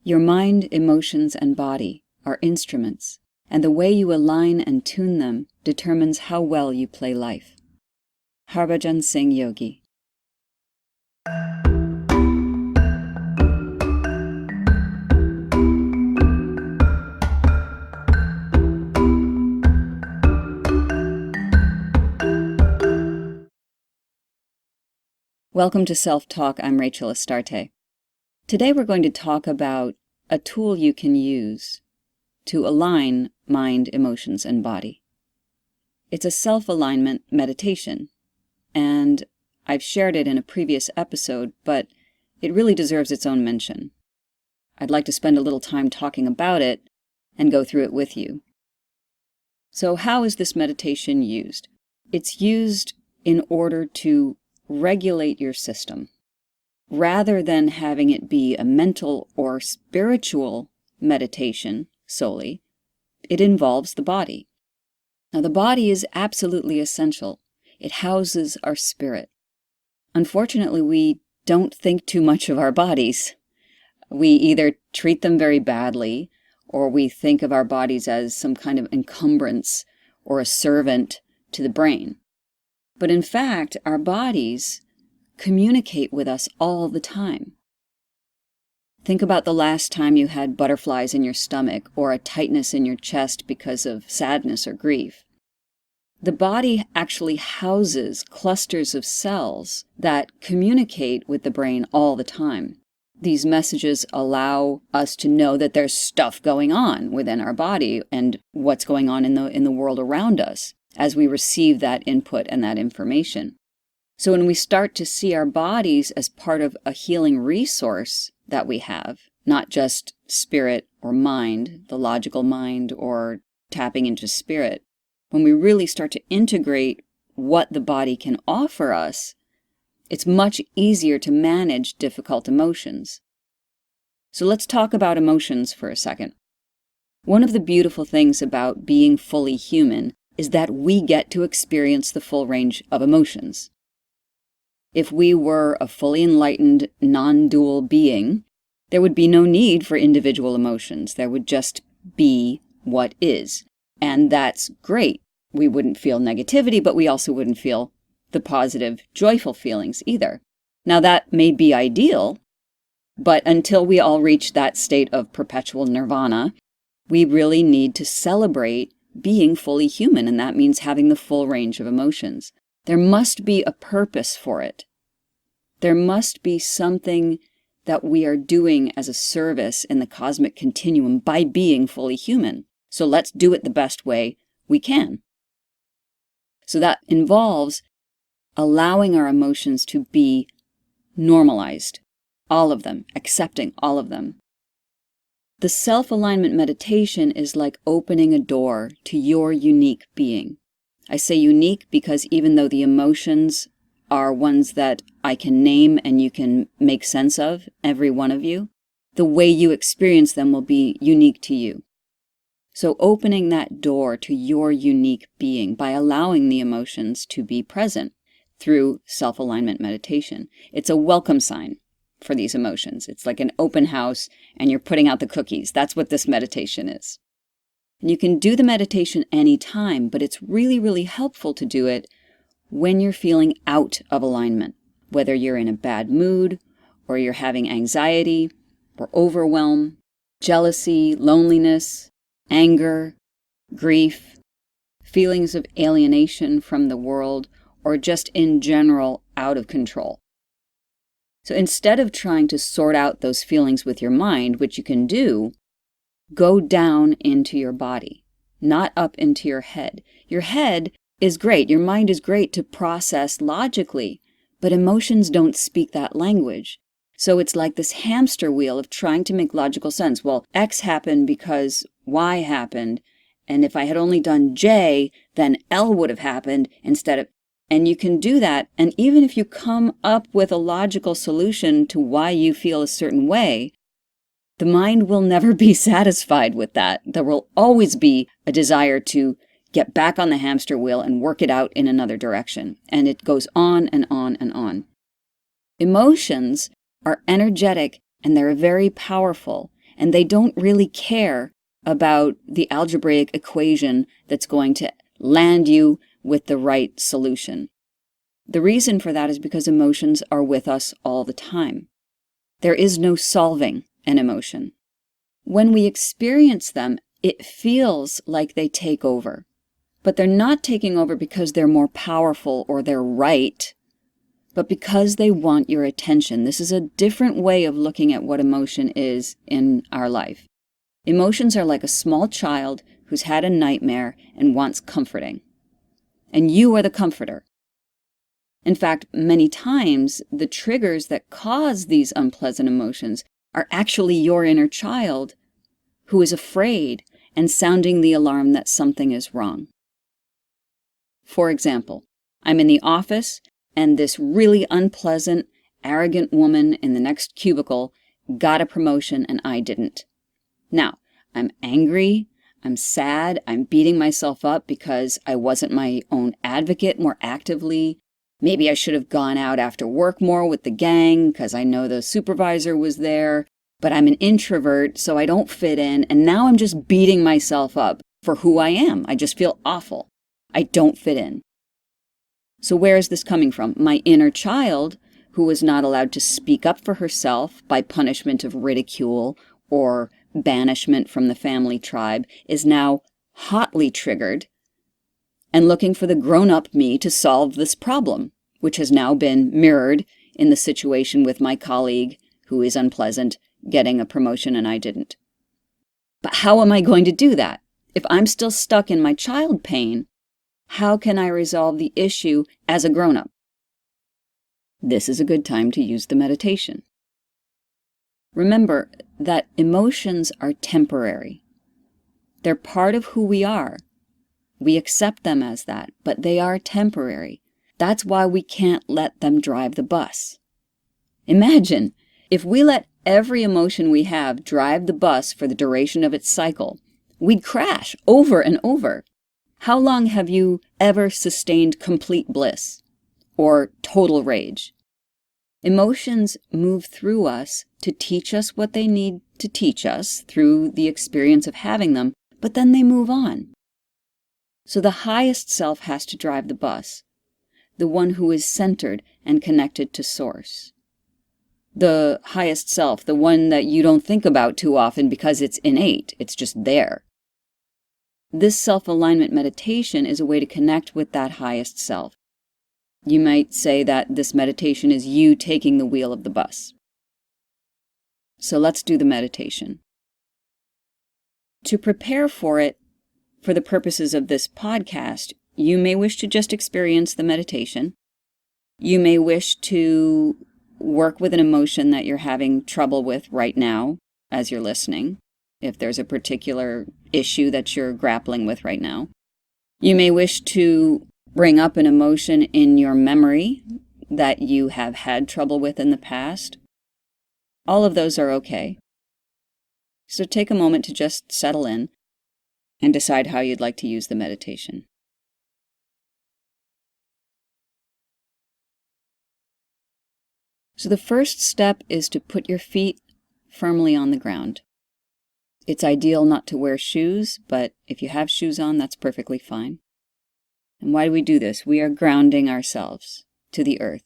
Your mind, emotions, and body are instruments, and the way you align and tune them determines how well you play life. Harbhajan Singh Yogi. Welcome to Self-Talk. I'm Rachel Astarte. Today we're going to talk about a tool you can use to align mind, emotions, and body. It's a self-alignment meditation, and I've shared it in a previous episode, but it really deserves its own mention. I'd like to spend a little time talking about it and go through it with you. So how is this meditation used? It's used in order to regulate your system. Rather than having it be a mental or spiritual meditation solely, it involves the body. Now, the body is absolutely essential. It houses our spirit. Unfortunately, we don't think too much of our bodies. We either treat them very badly, or we think of our bodies as some kind of encumbrance or a servant to the brain. But in fact, our bodies communicate with us all the time. Think about the last time you had butterflies in your stomach or a tightness in your chest because of sadness or grief. The body actually houses clusters of cells that communicate with the brain all the time. These messages allow us to know that there's stuff going on within our body and what's going on in the world around us as we receive that input and that information. So when we start to see our bodies as part of a healing resource that we have, not just spirit or mind, the logical mind, or tapping into spirit, when we really start to integrate what the body can offer us, it's much easier to manage difficult emotions. So let's talk about emotions for a second. One of the beautiful things about being fully human is that we get to experience the full range of emotions. If we were a fully enlightened, non-dual being, there would be no need for individual emotions. There would just be what is. And that's great. We wouldn't feel negativity, but we also wouldn't feel the positive, joyful feelings either. Now that may be ideal, but until we all reach that state of perpetual nirvana, we really need to celebrate being fully human, and that means having the full range of emotions. There must be a purpose for it. There must be something that we are doing as a service in the cosmic continuum by being fully human. So let's do it the best way we can. So that involves allowing our emotions to be normalized, all of them, accepting all of them. The self-alignment meditation is like opening a door to your unique being. I say unique because even though the emotions are ones that I can name and you can make sense of, every one of you, the way you experience them will be unique to you. So opening that door to your unique being by allowing the emotions to be present through self-alignment meditation. It's a welcome sign for these emotions. It's like an open house and you're putting out the cookies. That's what this meditation is. And you can do the meditation anytime, but it's really, really helpful to do it when you're feeling out of alignment, whether you're in a bad mood or you're having anxiety or overwhelm, jealousy, loneliness, anger, grief, feelings of alienation from the world, or just in general out of control. So instead of trying to sort out those feelings with your mind, which you can do, go down into your body, not up into your head. Your head is great, your mind is great to process logically, but emotions don't speak that language. So it's like this hamster wheel of trying to make logical sense. Well, X happened because Y happened, and if I had only done J, then L would have happened instead of... And you can do that, and even if you come up with a logical solution to why you feel a certain way, the mind will never be satisfied with that. There will always be a desire to get back on the hamster wheel and work it out in another direction. And it goes on and on and on. Emotions are energetic and they're very powerful. and they don't really care about the algebraic equation that's going to land you with the right solution. The reason for that is because emotions are with us all the time. There is no solving an emotion. When we experience them, it feels like they take over. But they're not taking over because they're more powerful or they're right, but because they want your attention. This is a different way of looking at what emotion is in our life. Emotions are like a small child who's had a nightmare and wants comforting. And you are the comforter. In fact, many times, the triggers that cause these unpleasant emotions are actually your inner child who is afraid and sounding the alarm that something is wrong. For example, I'm in the office and this really unpleasant, arrogant woman in the next cubicle got a promotion and I didn't. Now, I'm angry, I'm sad, I'm beating myself up because I wasn't my own advocate more actively. Maybe I should have gone out after work more with the gang because I know the supervisor was there, but I'm an introvert, so I don't fit in, and now I'm just beating myself up for who I am. I just feel awful. I don't fit in. So where is this coming from? My inner child, who was not allowed to speak up for herself by punishment of ridicule or banishment from the family tribe, is now hotly triggered and looking for the grown-up me to solve this problem, which has now been mirrored in the situation with my colleague, who is unpleasant, getting a promotion and I didn't. But how am I going to do that? If I'm still stuck in my child pain, how can I resolve the issue as a grown-up? This is a good time to use the meditation. Remember that emotions are temporary. They're part of who we are. We accept them as that, but they are temporary. That's why we can't let them drive the bus. Imagine if we let every emotion we have drive the bus for the duration of its cycle, we'd crash over and over. How long have you ever sustained complete bliss or total rage? Emotions move through us to teach us what they need to teach us through the experience of having them, but then they move on. So the highest self has to drive the bus, the one who is centered and connected to Source. The highest self, the one that you don't think about too often because it's innate, it's just there. This self-alignment meditation is a way to connect with that highest self. You might say that this meditation is you taking the wheel of the bus. So let's do the meditation. To prepare for it, for the purposes of this podcast, you may wish to just experience the meditation. You may wish to work with an emotion that you're having trouble with right now as you're listening, if there's a particular issue that you're grappling with right now. You may wish to bring up an emotion in your memory that you have had trouble with in the past. All of those are okay. So take a moment to just settle in and decide how you'd like to use the meditation. So the first step is to put your feet firmly on the ground. It's ideal not to wear shoes, but if you have shoes on, that's perfectly fine. And why do we do this? We are grounding ourselves to the earth.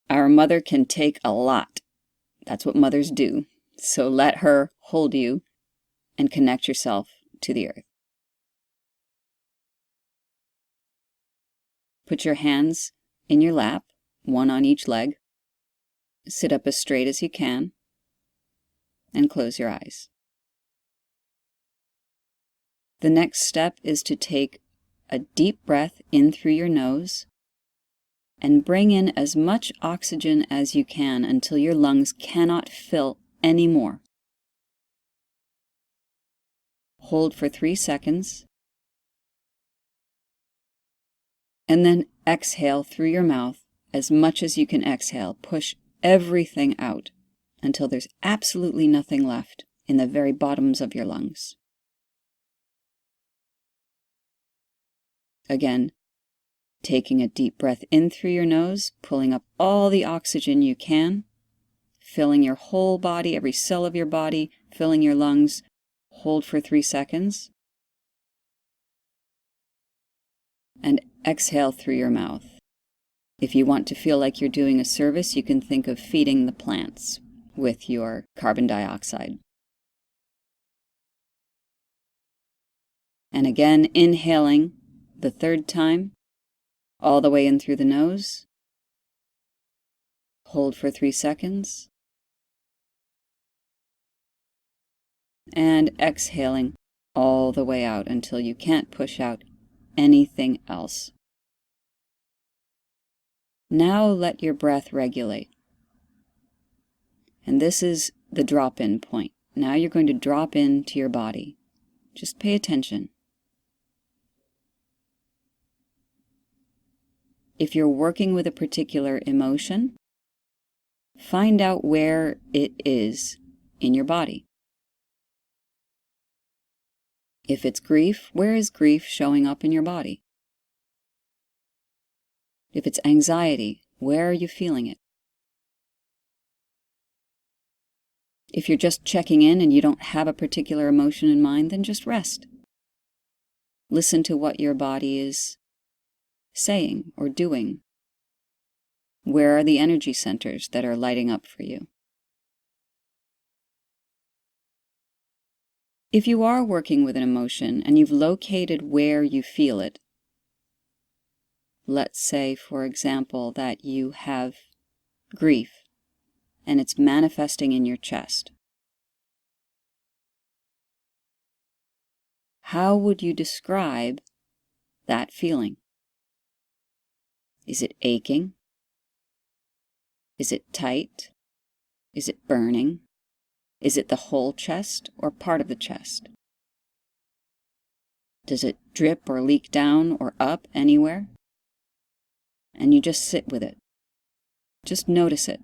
Our mother can take a lot. That's what mothers do. So let her hold you and connect yourself to the earth. Put your hands in your lap, one on each leg. Sit up as straight as you can and close your eyes. The next step is to take a deep breath in through your nose and bring in as much oxygen as you can until your lungs cannot fill any more. Hold for 3 seconds and then exhale through your mouth as much as you can exhale. Push everything out until there's absolutely nothing left in the very bottoms of your lungs. Again, taking a deep breath in through your nose, pulling up all the oxygen you can, filling your whole body, every cell of your body, filling your lungs. Hold for 3 seconds. And exhale through your mouth. If you want to feel like you're doing a service, you can think of feeding the plants with your carbon dioxide. And again, inhaling the 3rd time, all the way in through the nose. Hold for 3 seconds. And exhaling all the way out until you can't push out anything else. Now let your breath regulate. And this is the drop-in point. Now you're going to drop into your body. Just pay attention. If you're working with a particular emotion, find out where it is in your body. If it's grief, where is grief showing up in your body? If it's anxiety, where are you feeling it? If you're just checking in and you don't have a particular emotion in mind, then just rest. Listen to what your body is saying or doing. Where are the energy centers that are lighting up for you? If you are working with an emotion and you've located where you feel it, let's say, for example, that you have grief and it's manifesting in your chest. How would you describe that feeling? Is it aching? Is it tight? Is it burning? Is it the whole chest or part of the chest? Does it drip or leak down or up anywhere? And you just sit with it. Just notice it.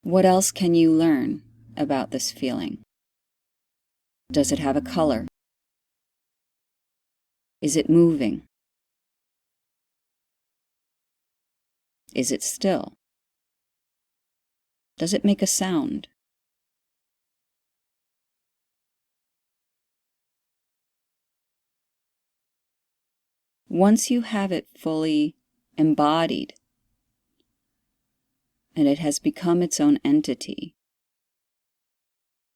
What else can you learn about this feeling? Does it have a color? Is it moving? Is it still? Does it make a sound? Once you have it fully embodied and it has become its own entity,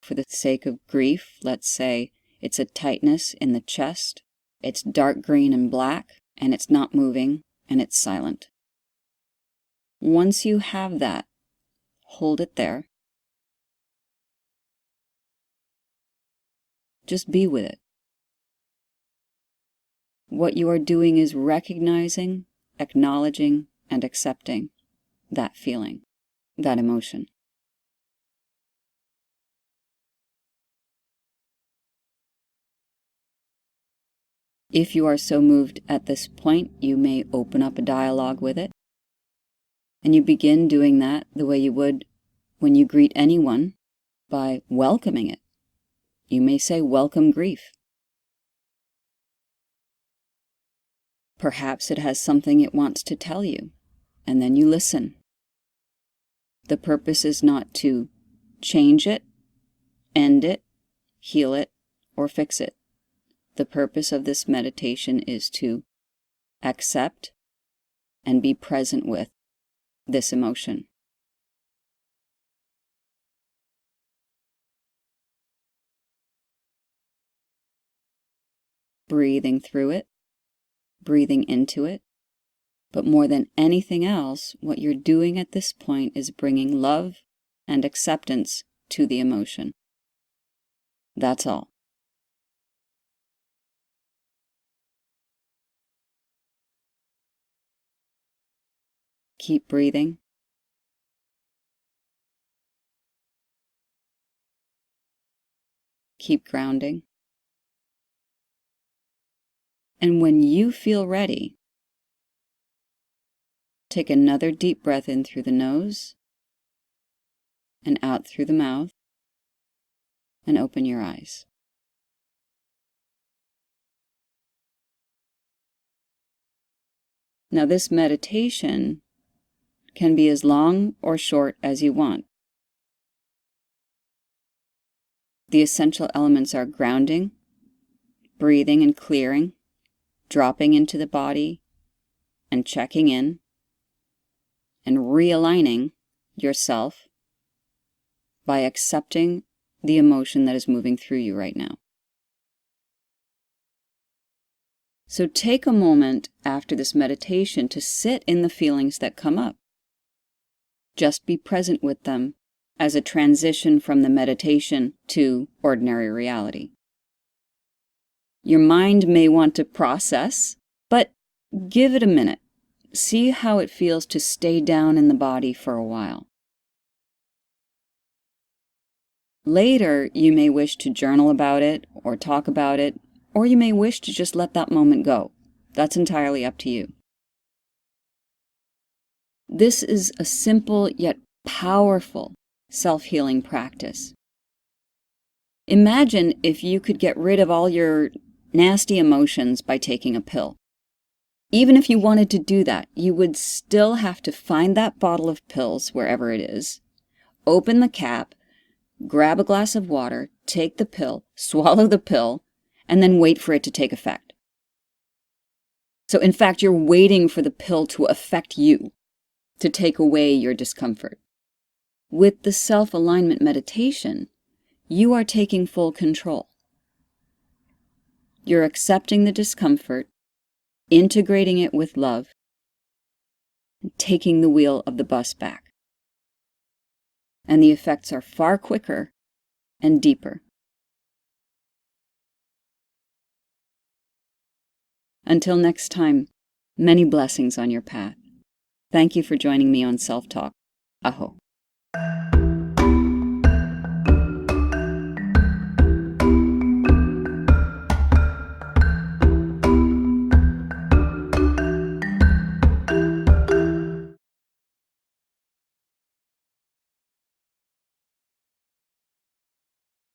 for the sake of grief, let's say it's a tightness in the chest, it's dark green and black, and it's not moving, and it's silent. Once you have that, hold it there. Just be with it. What you are doing is recognizing, acknowledging, and accepting that feeling, that emotion. If you are so moved at this point, you may open up a dialogue with it. And you begin doing that the way you would when you greet anyone, by welcoming it. You may say, "Welcome, grief." Perhaps it has something it wants to tell you, and then you listen. The purpose is not to change it, end it, heal it, or fix it. The purpose of this meditation is to accept and be present with this emotion. Breathing through it, breathing into it, but more than anything else, what you're doing at this point is bringing love and acceptance to the emotion. That's all. Keep breathing. Keep grounding. And when you feel ready, take another deep breath in through the nose and out through the mouth, and open your eyes. Now, this meditation can be as long or short as you want. The essential elements are grounding, breathing and clearing, dropping into the body and checking in, and realigning yourself by accepting the emotion that is moving through you right now. So take a moment after this meditation to sit in the feelings that come up. Just be present with them as a transition from the meditation to ordinary reality. Your mind may want to process, but give it a minute. See how it feels to stay down in the body for a while. Later, you may wish to journal about it or talk about it, or you may wish to just let that moment go. That's entirely up to you. This is a simple yet powerful self-healing practice. Imagine if you could get rid of all your nasty emotions by taking a pill. Even if you wanted to do that, you would still have to find that bottle of pills wherever it is, open the cap, grab a glass of water, take the pill, swallow the pill, and then wait for it to take effect. So in fact, you're waiting for the pill to affect you, to take away your discomfort. With the self-alignment meditation, you are taking full control. You're accepting the discomfort, integrating it with love, and taking the wheel of the bus back. And the effects are far quicker and deeper. Until next time, many blessings on your path. Thank you for joining me on Self Talk. Aho.